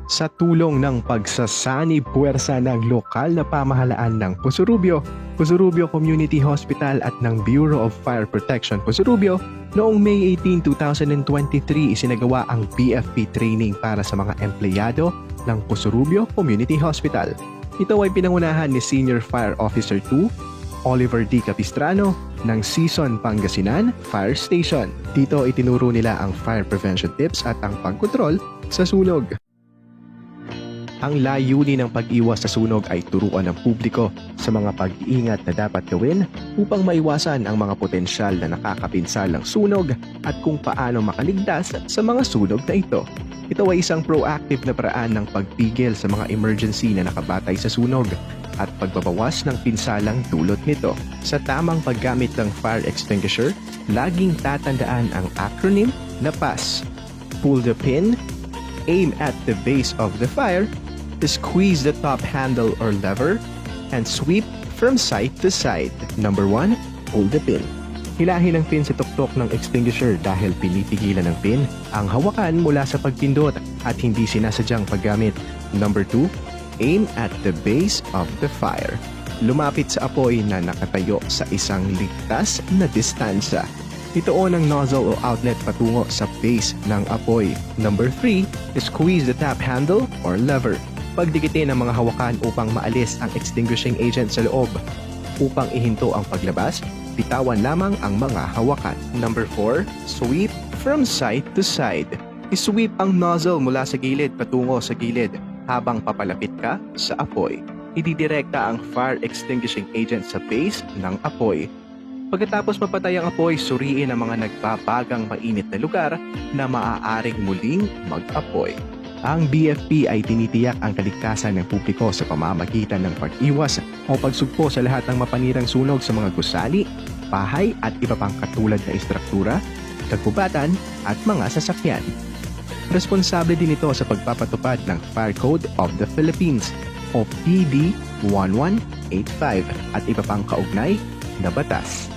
Sa tulong ng pagsasanib puwersa ng lokal na pamahalaan ng Pusurubio, Pusurubio Community Hospital at ng Bureau of Fire Protection Pusurubio, noong May 18, 2023 isinagawa ang BFP training para sa mga empleyado ng Pusurubio Community Hospital. Ito ay pinangunahan ni Senior Fire Officer 2, Oliver D. Capistrano ng Season Pangasinan Fire Station. Dito itinuro nila ang fire prevention tips at ang pagkontrol sa sunog. Ang layunin ng pag-iwas sa sunog ay turuan ng publiko sa mga pag-iingat na dapat gawin upang maiwasan ang mga potensyal na nakakapinsalang sunog at kung paano makaligtas sa mga sunog na ito. Ito ay isang proactive na paraan ng pagpigil sa mga emergency na nakabatay sa sunog at pagbabawas ng pinsalang dulot nito. Sa tamang paggamit ng fire extinguisher, laging tatandaan ang acronym na PAS. Pull the pin, aim at the base of the fire, squeeze the top handle or lever, and sweep from side to side. Number 1, pull the pin. Hilahin ang pin sa tuktok ng extinguisher dahil pinipigilan ng pin ang hawakan mula sa pagpindot at hindi sinasadyang paggamit. Number 2, aim at the base of the fire. Lumapit sa apoy na nakatayo sa isang ligtas na distansya. Ituon ang nozzle o outlet patungo sa base ng apoy. Number 3, squeeze the tap handle or lever. Pagdikitin ang mga hawakan upang maalis ang extinguishing agent sa loob. Upang ihinto ang paglabas, bitawan lamang ang mga hawakan. Number 4, sweep from side to side. Isweep ang nozzle mula sa gilid patungo sa gilid habang papalapit ka sa apoy. Ididirekta ang fire extinguishing agent sa base ng apoy. Pagkatapos mapatay ang apoy, suriin ang mga nagbabagang mainit na lugar na maaaring muling mag-apoy. Ang BFP ay tinitiyak ang kaligtasan ng publiko sa pamamagitan ng pag-iwas o pagsugpo sa lahat ng mapanirang sunog sa mga gusali, bahay at iba pang katulad na istruktura, kagubatan at mga sasakyan. Responsable din ito sa pagpapatupad ng Fire Code of the Philippines o PD 1185 at iba pang kaugnay na batas.